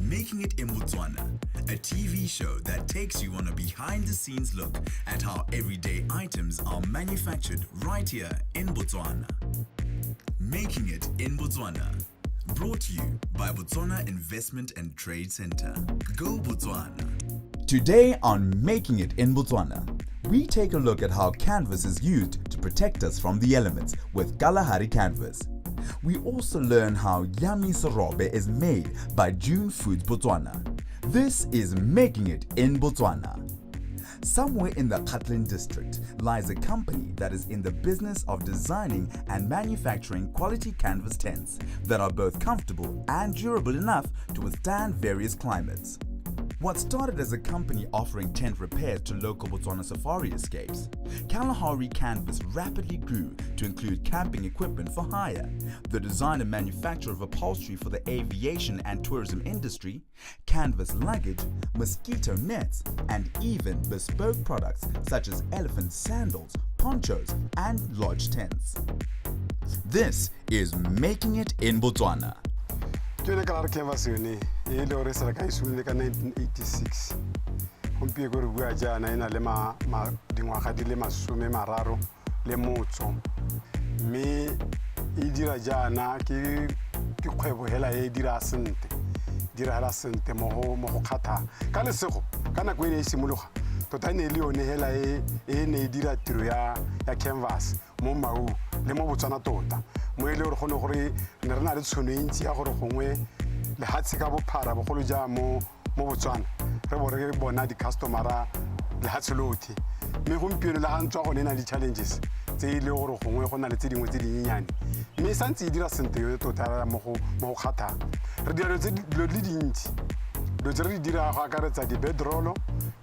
Making It in Botswana, a TV show that takes you on a behind-the-scenes look at how everyday items are manufactured right here in Botswana. Making It in Botswana, brought to you by Botswana Investment and Trade Center. Go Botswana! Today on Making It in Botswana, we take a look at how canvas is used to protect us from the elements with Kalahari canvas. We also learn how yummy serobe is made by Dune Foods Botswana. This is Making It in Botswana. Somewhere in the Gauteng district lies a company that is in the business of designing and manufacturing quality canvas tents that are both comfortable and durable enough to withstand various climates. What started as a company offering tent repairs to local Botswana safari escapes, Kalahari Canvas rapidly grew to include camping equipment for hire, the design and manufacture of upholstery for the aviation and tourism industry, canvas luggage, mosquito nets, and even bespoke products such as elephant sandals, ponchos, and lodge tents. This is Making It in Botswana. Kalahari canvas yone e le gore se ka isule ka 1986 gompieno go re bua jana ena le dingwaga di le 30 le motso mme e dira jana ke kgwebo hela e dira hala sente mo go kgatha ka lesego ka nako e simologa tota ne le yone hela e ne e dira tiro ya canvas mo mau le mo Botswana tota mo ile gore gone gore ne re na le tshono e ntsi ya gore gongwe le hatsi ka bophara bogolo ja mo Botswana re bore bona di customera le hatsi lothi mme gompieno le hantswa gone na di challenges tse ile gore gongwe go na le tse dingwe tse dinyenyane mme santse e dira sente yo tota mo go kgatha re dira le dintsi lo tse re dira go akaretsa di bedroll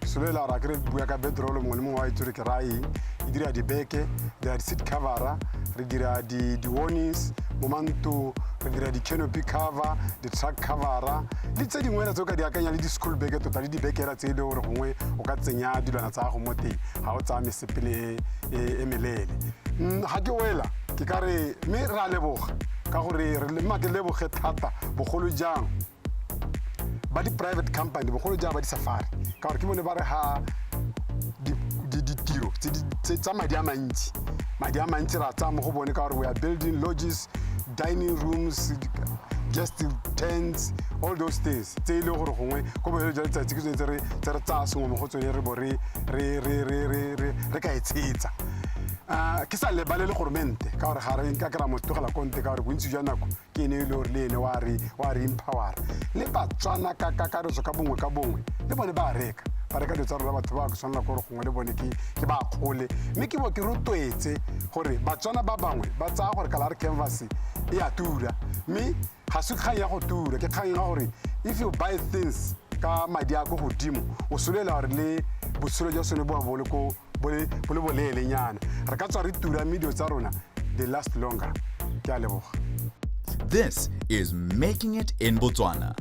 solela ra kre bua ka bedroll mo le mo wa itse ke rai e dira di beke di seat cover re dira di warnings momentu re dira di canopy cover di truck cover le tse dingwe tsa ka di akanya le di school bag tota le di bekera tse ile gore gongwe o ka tsenya dilwana tsa go mo teng ha o tsa mesepele e melele ha ke wela ke ka re me ra leboga ka gore re le make leboge thata bogolo jang ba di private company bogolo jang ba di safari ka gore ke bone ba re ha di tiro tsa madi a mantsi ra tsa mo go bone ka gore we are building lodges, dining rooms, guest tents, all those things tse ile gore gongwe go bo ja tsatsi ke tsere tsa sengwe mo go tsone re bo re ka etsetsa ke sa le balele gormente ka gore ga re nka kra motogela konte ka gore bontsi jwa nako ke ene ile gore le ene wa re empower le Batswana ka re ka bongwe le bone ba reka ba reka di tsara batho ba go tswana gore gongwe le bone ke ba kgole mme ke bo ke rotwetse gore Batswana ba bangwe ba tsaya gore Kalahari canvas e a tura mme ga se kgang ya go tura ke kgang ya gore if you buy things ka madi a go godimo o solela gore le botshelo jwa sone bo bole ko bolele nyana re ka tswa re tura medio tsa rona they last longer ke a leboga. This is Making It in Botswana.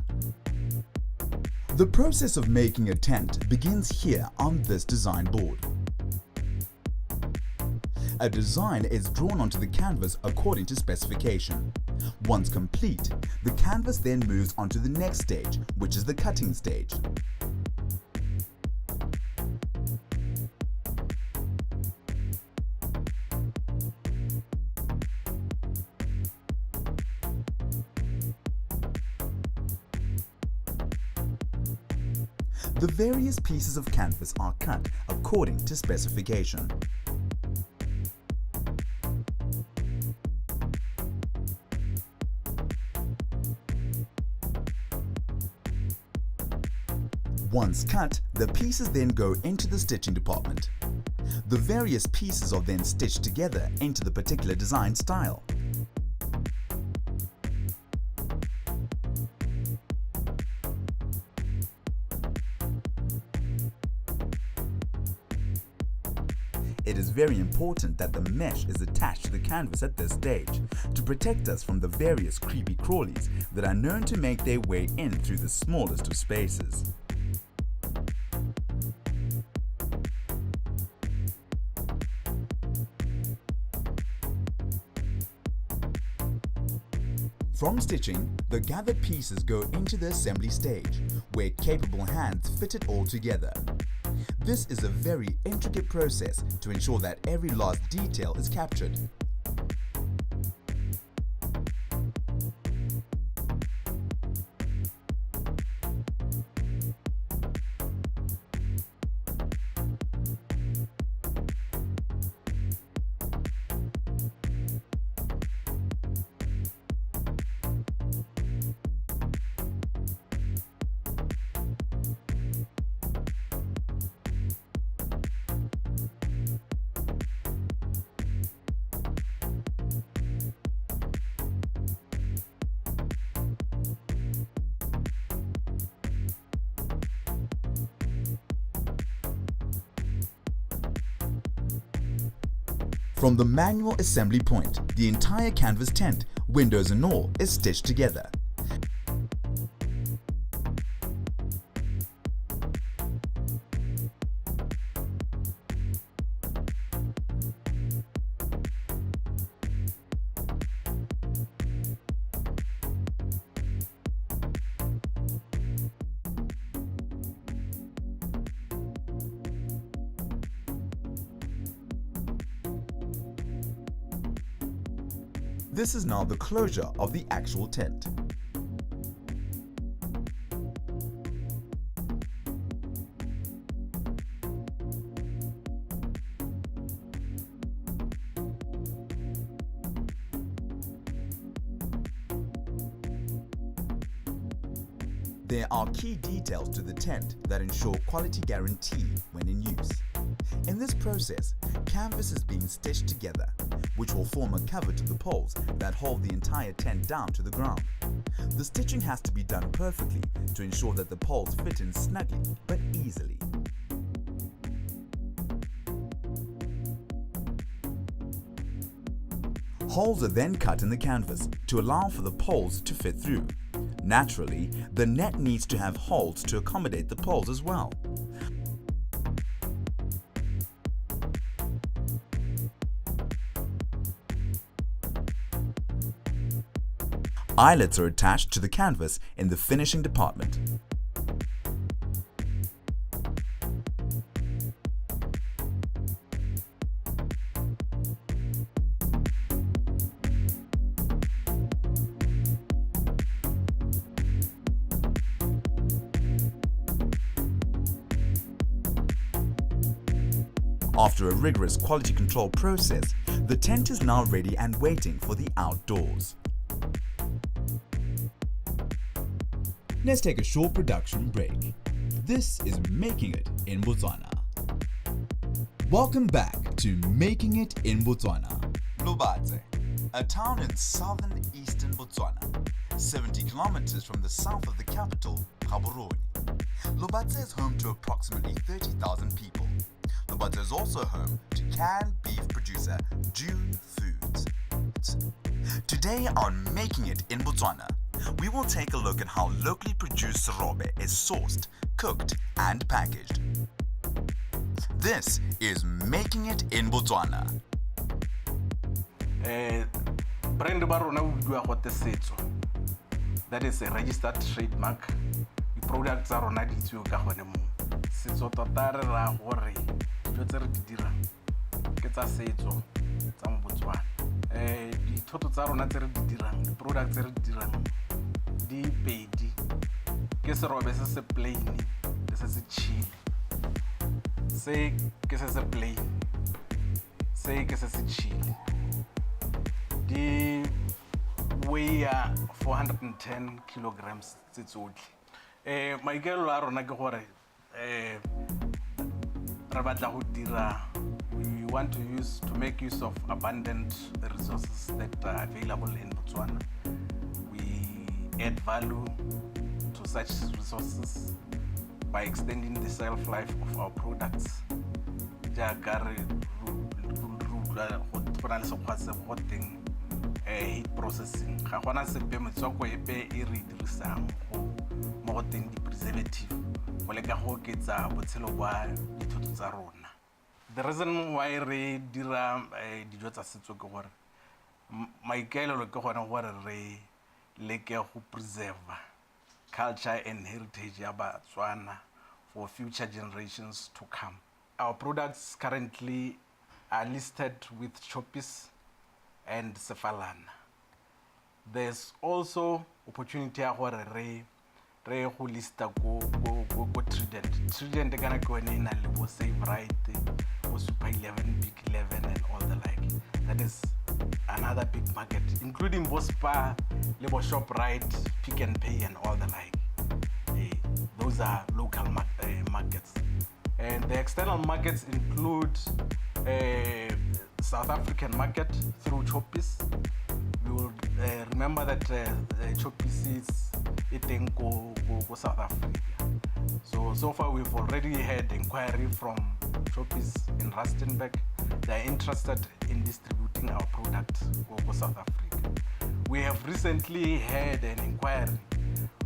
The process of making a tent begins here on this design board. A design is drawn onto the canvas according to specification. Once complete, the canvas then moves on to the next stage, which is the cutting stage. The various pieces of canvas are cut according to specification. Once cut, the pieces then go into the stitching department. The various pieces are then stitched together into the particular design style. It is very important that the mesh is attached to the canvas at this stage to protect us from the various creepy crawlies that are known to make their way in through the smallest of spaces. From stitching, the gathered pieces go into the assembly stage, where capable hands fit it all together. This is a very intricate process to ensure that every last detail is captured. From the manual assembly point, the entire canvas tent, windows and all, is stitched together. This is now the closure of the actual tent. There are key details to the tent that ensure quality guarantee when in use. In this process, canvas is being stitched together, which will form a cover to the poles that hold the entire tent down to the ground. The stitching has to be done perfectly to ensure that the poles fit in snugly but easily. Holes are then cut in the canvas to allow for the poles to fit through. Naturally, the net needs to have holes to accommodate the poles as well. Eyelets are attached to the canvas in the finishing department. After a rigorous quality control process, the tent is now ready and waiting for the outdoors. Let's take a short production break. This is Making It in Botswana. Welcome back to Making It in Botswana. Lobatse, a town in southern eastern Botswana, 70 kilometers from the south of the capital, Gaborone. Lobatse is home to approximately 30,000 people. Lobatse is also home to canned beef producer Dune Foods. Today on Making It in Botswana, we will take a look at how locally produced serobe is sourced, cooked, and packaged. This is Making It in Botswana. Brand ba rona o bua go setso. That is a registered trademark. The products tsa rona di tswe ka gone mo. Setso tota re ra gore dijo tse re di dirang ke tsa setso tsa mo Botswana. Dithoto tsa rona tse re di dirang, the products tse re di dirang di pedi ke serobe se se plain le se se chili. Se ke se se plain, se ke se se chili. Di weigh 410 kilograms tse tsotlhe. Maikelo a rona ke gore re batla go dira, we want to make use of abundant resources that are available in Botswana. Add value to such resources by extending the shelf life of our products. Heat processing. Ga gona sepe metswako epe e re dirisang mo go teng di-preservative go leka go oketsa botshelo bwa dithoto tsa rona. The reason why re dira dijo tsa setso ke gore maikaelelo ke gone gore re le ke go preserve culture and heritage ya Batswana for future generations to come. Our products currently are listed with Choppies and Sefalana. There's also opportunity where re go lista go Trident. Trident gonna go in a level Save Right, go Super 11, Big 11 and all the like. That is another big market, including Bospa, Labor Shop Right, Pick and Pay and all the like. Those are local markets. And the external markets include South African market through Choppies. You will remember that Choppies is eating go South Africa. So far we've already had inquiry from Choppies in Rustenburg. They're interested in distributing our product go South Africa. We have recently had an inquiry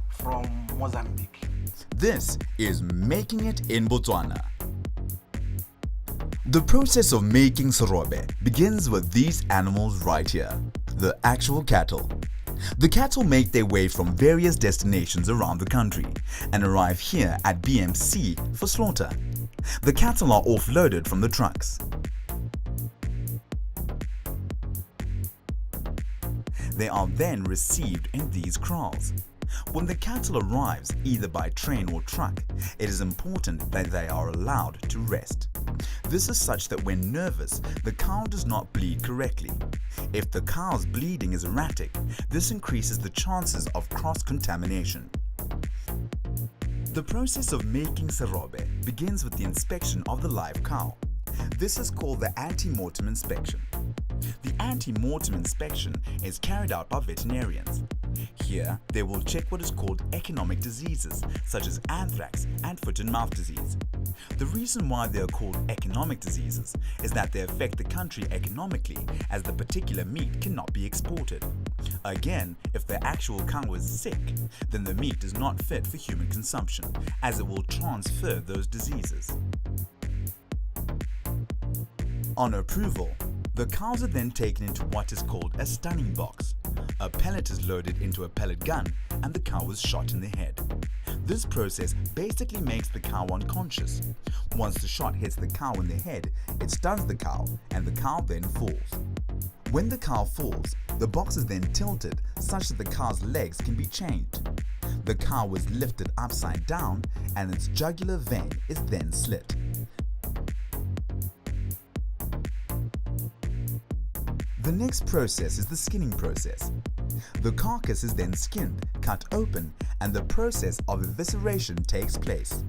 from Mozambique. This is Making It in Botswana. The process of making serobe begins with these animals right here, the actual cattle. The cattle make their way from various destinations around the country and arrive here at BMC for slaughter. The cattle are offloaded from the trucks. They are then received in these kraals. When the cattle arrives either by train or truck, it is important that they are allowed to rest. This is such that when nervous, the cow does not bleed correctly. If the cow's bleeding is erratic, this increases the chances of cross-contamination. The process of making serobe begins with the inspection of the live cow. This is called the ante-mortem inspection. The ante-mortem inspection is carried out by veterinarians. Here, they will check what is called economic diseases, such as anthrax and foot and mouth disease. The reason why they are called economic diseases is that they affect the country economically, as the particular meat cannot be exported. Again, if the actual cow is sick, then the meat is not fit for human consumption, as it will transfer those diseases. On approval, the cows are then taken into what is called a stunning box. A pellet is loaded into a pellet gun and the cow is shot in the head. This process basically makes the cow unconscious. Once the shot hits the cow in the head, it stuns the cow and the cow then falls. When the cow falls, the box is then tilted such that the cow's legs can be changed. The cow is lifted upside down and its jugular vein is then slit. The next process is the skinning process. The carcass is then skinned, cut open, and the process of evisceration takes place.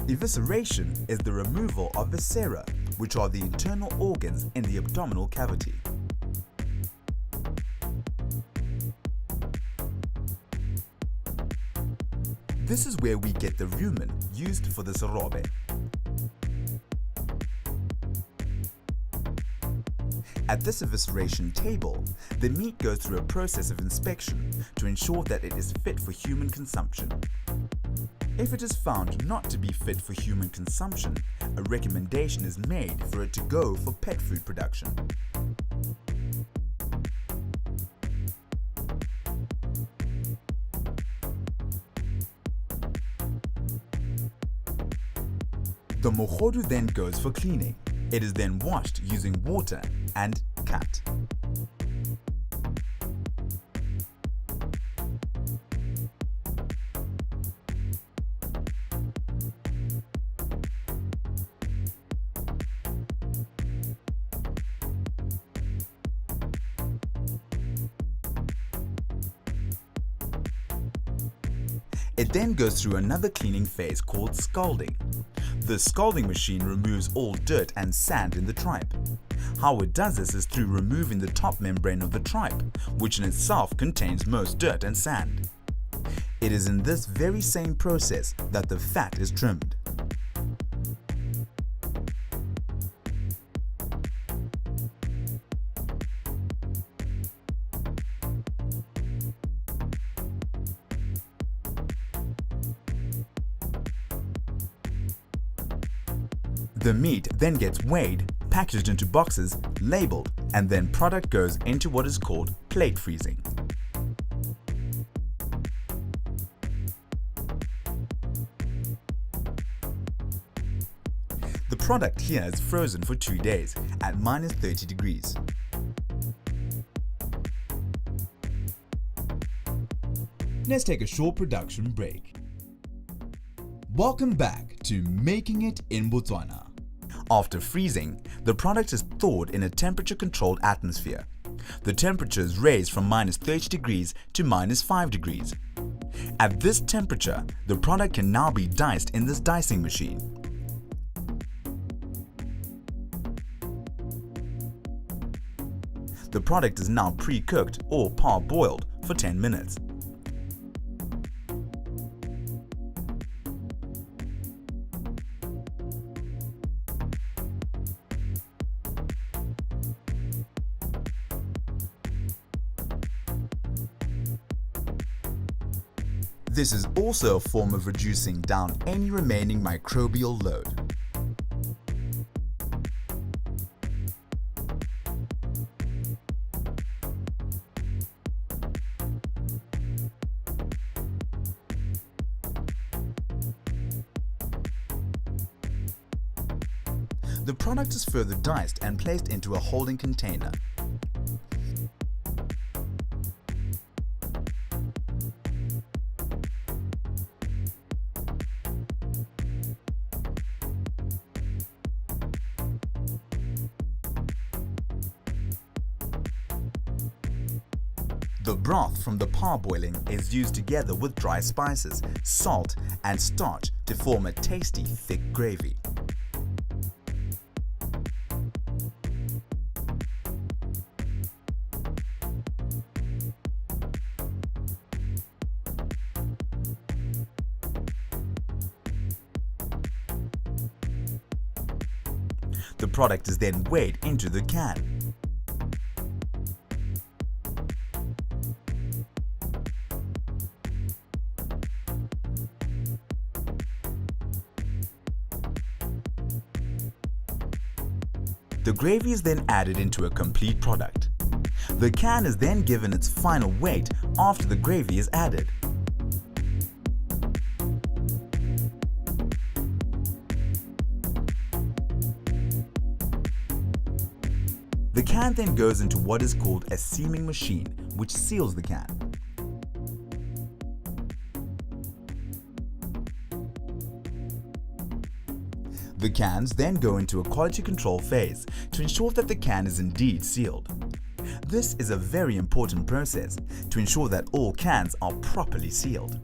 Evisceration is the removal of viscera, which are the internal organs in the abdominal cavity. This is where we get the rumen used for the serobe. At this evisceration table, the meat goes through a process of inspection to ensure that it is fit for human consumption. If it is found not to be fit for human consumption, a recommendation is made for it to go for pet food production. The mogodu then goes for cleaning. It is then washed using water and cut. It then goes through another cleaning phase called scalding. The scalding machine removes all dirt and sand in the tripe. How it does this is through removing the top membrane of the tripe, which in itself contains most dirt and sand. It is in this very same process that the fat is trimmed. The meat then gets weighed, packaged into boxes, labeled, and then product goes into what is called plate freezing. The product here is frozen for 2 days at minus 30 degrees. Let's take a short production break. Welcome back to Making It in Botswana. After freezing, the product is thawed in a temperature-controlled atmosphere. The temperature is raised from minus 30 degrees to minus 5 degrees. At this temperature, the product can now be diced in this dicing machine. The product is now pre-cooked or parboiled for 10 minutes. This is also a form of reducing down any remaining microbial load. The product is further diced and placed into a holding container. The broth from the parboiling is used together with dry spices, salt and starch to form a tasty thick gravy. The product is then weighed into the can. The gravy is then added into a complete product. The can is then given its final weight after the gravy is added. The can then goes into what is called a seaming machine, which seals the can. The cans then go into a quality control phase to ensure that the can is indeed sealed. This is a very important process to ensure that all cans are properly sealed.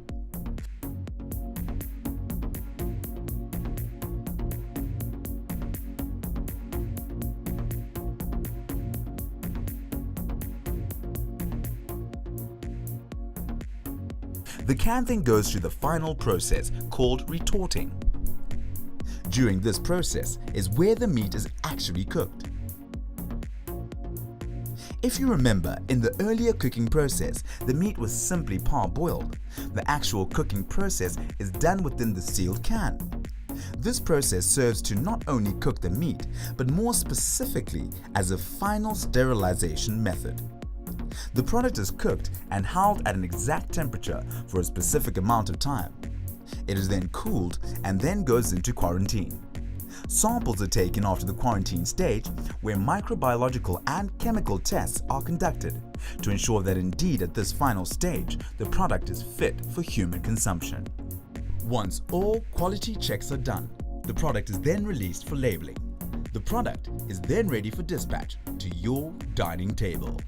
The can then goes through the final process called retorting. During this process is where the meat is actually cooked. If you remember, in the earlier cooking process, the meat was simply parboiled. The actual cooking process is done within the sealed can. This process serves to not only cook the meat, but more specifically as a final sterilization method. The product is cooked and held at an exact temperature for a specific amount of time. It is then cooled and then goes into quarantine. Samples are taken after the quarantine stage, where microbiological and chemical tests are conducted to ensure that indeed at this final stage the product is fit for human consumption. Once all quality checks are done, the product is then released for labeling. The product is then ready for dispatch to your dining table.